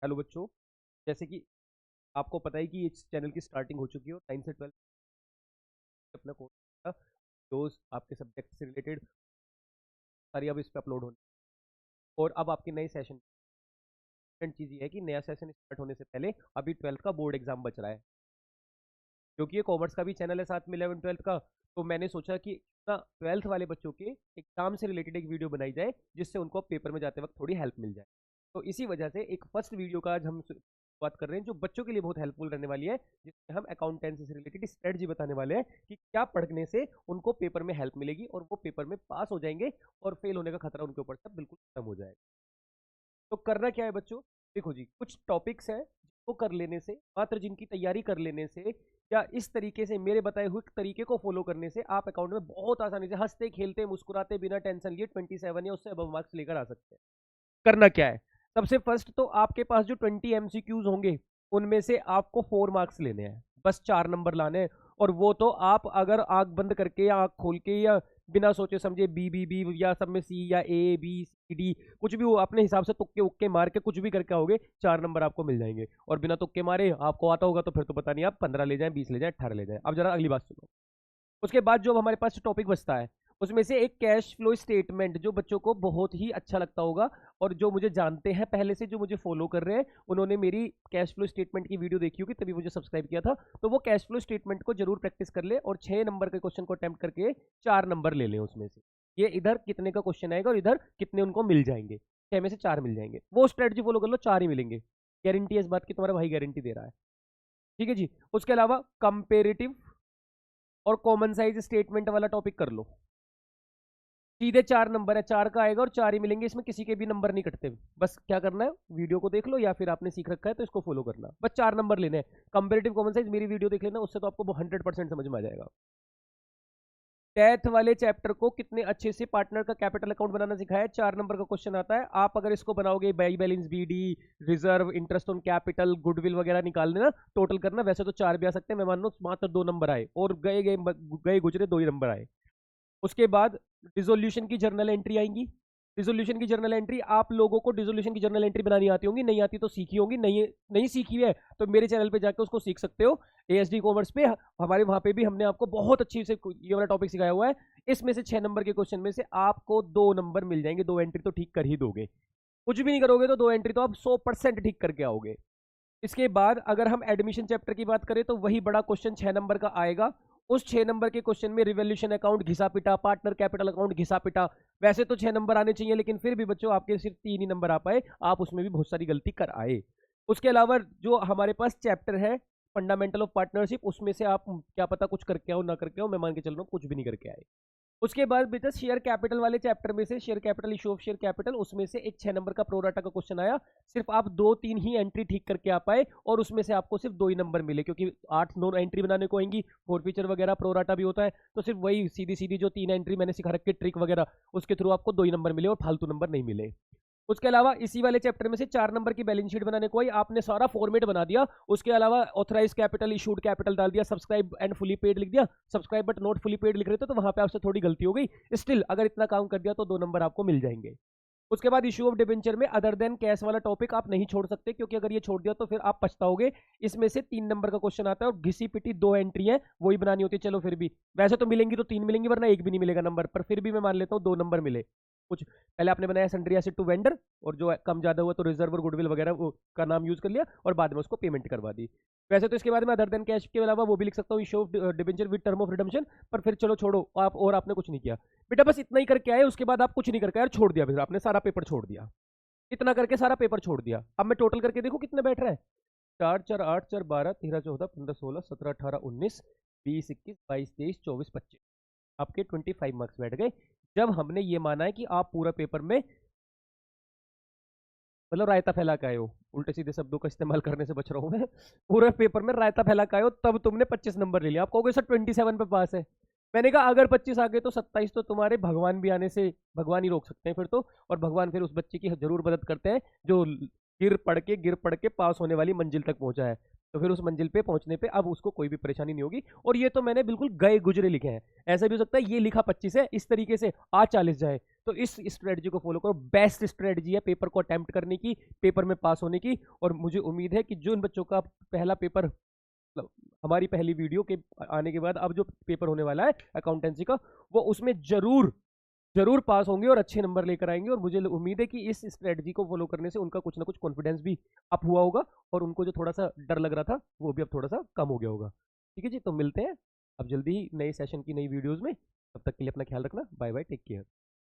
Hello बच्चों, जैसे कि आपको पता है कि इस चैनल की स्टार्टिंग हो चुकी है और 9 से 12 अपना कोर्स जो आपके सब्जेक्ट से रिलेटेड सारी अब इस पे अपलोड होनी और अब आपके नए सेशन चीज़ ये है कि नया सेशन स्टार्ट होने से पहले अभी 12th का बोर्ड एग्जाम बच रहा है। क्योंकि ये कॉमर्स का भी चैनल है साथ में 11 12th का, तो मैंने सोचा कि ना 12th वाले बच्चों के एग्जाम से रिलेटेड एक वीडियो बनाई जाए जिससे उनको पेपर में जाते वक्त थोड़ी हेल्प मिल जाए। तो इसी वजह से एक फर्स्ट वीडियो का आज हम बात कर रहे हैं जो बच्चों के लिए बहुत हेल्पफुल रहने वाली है, जिसमें हम अकाउंटेंसी से रिलेटेड स्ट्रेटजी बताने वाले हैं कि क्या पढ़ने से उनको पेपर में हेल्प मिलेगी और वो पेपर में पास हो जाएंगे और फेल होने का खतरा उनके ऊपर से बिल्कुल खत्म हो जाएगा। तो करना क्या है बच्चों, देखो जी, कुछ टॉपिक्स हैं जिनको कर लेने से, मात्र जिनकी तैयारी कर लेने से या इस तरीके से मेरे बताए हुए तरीके को फॉलो करने से आप अकाउंट में बहुत आसानी से हंसते खेलते मुस्कुराते बिना टेंशन लिए 27 या उससे अब मार्क्स लेकर आ सकते हैं। करना क्या है, सबसे फर्स्ट तो आपके पास जो 20 एमसीक्यूज होंगे उनमें से आपको 4 मार्क्स लेने हैं, बस 4 नंबर लाने हैं। और वो तो आप अगर आंख बंद करके या आंख खोल के या बिना सोचे समझे बी या सब में सी या ए बी सी डी कुछ भी वो अपने हिसाब से तुक्के उक्के मार के कुछ भी करके आओगे 4 नंबर आपको मिल जाएंगे। और बिना तुक्के मारे आपको आता होगा तो फिर तो पता नहीं आप 15 ले जाएं, 20 ले जाएं, 18 ले जाएं। अब जरा अगली बात सुनो। उसके बाद जो हमारे पास टॉपिक बचता है उसमें से एक कैश फ्लो स्टेटमेंट, जो बच्चों को बहुत ही अच्छा लगता होगा और जो मुझे जानते हैं पहले से, जो मुझे फॉलो कर रहे हैं, उन्होंने मेरी कैश फ्लो स्टेटमेंट की वीडियो देखी होगी तभी मुझे सब्सक्राइब किया था। तो वो कैश फ्लो स्टेटमेंट को जरूर प्रैक्टिस कर ले और 6 नंबर के क्वेश्चन को अटेम्प्ट करके 4 नंबर ले लें उसमें से। ये इधर कितने का क्वेश्चन आएगा और इधर कितने उनको मिल जाएंगे, 6 में से 4 मिल जाएंगे। वो स्ट्रेटजी फॉलो कर लो, 4 ही मिलेंगे, गारंटी है इस बात की, तुम्हारा भाई गारंटी दे रहा है। ठीक है जी। उसके अलावा कंपेरेटिव और कॉमन साइज स्टेटमेंट वाला टॉपिक कर लो, सीधे 4 नंबर है, 4 का आएगा और 4 ही मिलेंगे, इसमें किसी के भी नंबर नहीं कटते। बस क्या करना है, वीडियो को देख लो या फिर आपने सीख रखा है तो इसको फॉलो करना, बस 4 नंबर लेने हैं। कंपेरेटिव कॉमन साइज मेरी वीडियो देख लेना, उससे तो आपको 100% समझ में आ जाएगा। टेथ वाले चैप्टर को कितने अच्छे से पार्टनर का कैपिटल अकाउंट बनाना सिखाया, 4 नंबर का क्वेश्चन आता है। आप अगर इसको बनाओगे, by balance BD, reserve, interest on capital, goodwill वगैरह निकाल देना, टोटल करना, वैसे तो 4 भी आ सकते हैं, मैं मान लो मात्र 2 नंबर आए और गए गुजरे 2 ही नंबर आए। उसके बाद डिसोल्यूशन की जर्नल एंट्री आएंगी। डिसोल्यूशन की जर्नल एंट्री, आप लोगों को डिसोल्यूशन की जर्नल एंट्री बनानी आती होंगी, नहीं आती तो सीखी होंगी, नहीं सीखी है तो मेरे चैनल पे जाकर उसको सीख सकते हो। एएसडी कॉमर्स पे हमारे वहां पे भी हमने आपको बहुत अच्छी से ये वाला टॉपिक सिखाया हुआ है। इसमें से 6 नंबर के क्वेश्चन में से आपको 2 नंबर मिल जाएंगे, 2 एंट्री तो ठीक कर ही दोगे, कुछ भी नहीं करोगे तो 2 एंट्री तो आप 100% ठीक करके आओगे। इसके बाद अगर हम एडमिशन चैप्टर की बात करें तो वही बड़ा क्वेश्चन 6 नंबर का आएगा। उस 6 नंबर के क्वेश्चन में रिवोल्यूशन अकाउंट घिसा पिटा, पार्टनर कैपिटल अकाउंट घिसा पिटा, वैसे तो 6 नंबर आने चाहिए लेकिन फिर भी बच्चों आपके सिर्फ 3 ही नंबर आ पाए, आप उसमें भी बहुत सारी गलती कर आए। उसके अलावा जो हमारे पास चैप्टर है फंडामेंटल ऑफ पार्टनरशिप, उसमें से आप क्या पता कुछ करके आओ ना करके आओ, मैं मान के चल रहा हूँ कुछ भी नहीं करके आए। उसके बाद बेटा शेयर कैपिटल वाले चैप्टर में से share capital, issue of share capital, उसमें से एक 6 नंबर का प्रोराटा का क्वेश्चन आया, सिर्फ आप 2-3 ही एंट्री ठीक करके आ पाए और उसमें से आपको सिर्फ 2 ही नंबर मिले, क्योंकि 8-9 एंट्री बनाने को आएंगी, फीचर वगैरह प्रोराटा भी होता है, तो सिर्फ वही सीधी सीधी जो 3 एंट्री मैंने सिखा रखी ट्रिक वगैरह, उसके थ्रू आपको 2 ही नंबर मिले और फालतू नंबर नहीं मिले। उसके अलावा इसी वाले चैप्टर में से 4 नंबर की बैलेंस शीट बनाने को आई, आपने सारा फॉर्मेट बना दिया, उसके अलावा ऑथराइज कैपिटल, इशूड कैपिटल डाल दिया, सब्सक्राइब एंड फुली पेड लिख दिया, subscribe but not fully paid लिख रहे थे तो वहां पे आपसे थोड़ी गलती हो गई, स्टिल अगर इतना काम कर दिया तो 2 नंबर आपको मिल जाएंगे। उसके बाद इशू ऑफ डिबेंचर में अदर देन कैश वाला टॉपिक आप नहीं छोड़ सकते, क्योंकि अगर ये छोड़ दिया तो फिर आप पछताओगे। इसमें से 3 नंबर का क्वेश्चन आता है और घिसी पिटी 2 एंट्री है, वही बनानी होती है। चलो फिर भी वैसे तो मिलेंगी तो 3 मिलेंगी वरना 1 भी नहीं मिलेगा नंबर, पर फिर भी मैं मान लेता हूँ 2 नंबर मिले। कुछ पहले आपने बनाया सन्ड्री एसेट टू वेंडर और जो कम ज्यादा हुआ तो रिजर्व और गुडविल वगैरह का नाम यूज कर लिया और बाद में उसको पेमेंट करवा दी। वैसे तो इसके बाद में अदर देन कैश के अलावा वो भी लिख सकता हूँ, issue of debenture with term of redemption, पर फिर चलो छोड़ो आप, और आपने कुछ नहीं किया बेटा, बस इतना ही करके आए, उसके बाद आप कुछ नहीं करके आए, छोड़ दिया, फिर आपने सारा पेपर छोड़ दिया, इतना करके सारा पेपर छोड़ दिया। अब मैं टोटल करके देखो कितने बैठ रहे हैं, 4 4 8 4 12 13 14 15 16 17 18 19 20 21 22 23 24 25, आपके 25 मार्क्स बैठ गए। जब हमने ये माना है कि आप पूरा पेपर में मतलब रायता फैला के आए हो, उल्टे सीधे शब्दों का इस्तेमाल करने से बच रहा हूं मैं, पूरे पेपर में रायता फैला के आए हो, तब तुमने 25 नंबर ले लिया। आप कहोगे सर 27 पे पास है, मैंने कहा अगर 25 आ गए तो 27 तो तुम्हारे भगवान भी आने से भगवान ही रोक सकते हैं फिर तो, और भगवान फिर उस बच्चे की जरूर मदद करते हैं जो गिर पड़ के पास होने वाली मंजिल तक पहुंचा है। तो फिर उस मंजिल पे पहुंचने पे अब उसको कोई भी परेशानी नहीं होगी। और ये तो मैंने बिल्कुल गए गुजरे लिखे हैं, ऐसा भी हो सकता है ये लिखा 25 है, इस तरीके से आज 40 जाए, तो इस स्ट्रेटजी को फॉलो करो, बेस्ट स्ट्रेटजी है पेपर को अटेम्प्ट करने की, पेपर में पास होने की। और मुझे उम्मीद है कि जो इन बच्चों का पहला पेपर, मतलब हमारी पहली वीडियो के आने के बाद अब जो पेपर होने वाला है अकाउंटेंसी का, वो उसमें जरूर जरूर पास होंगे और अच्छे नंबर लेकर आएंगे। और मुझे उम्मीद है कि इस स्ट्रेटजी को फॉलो करने से उनका कुछ ना कुछ कॉन्फिडेंस भी अप हुआ होगा, और उनको जो थोड़ा सा डर लग रहा था वो भी अब थोड़ा सा कम हो गया होगा। ठीक है जी, तो मिलते हैं अब जल्दी ही नए सेशन की नई वीडियोस में। तब तक के लिए अपना ख्याल रखना। Bye bye, take care.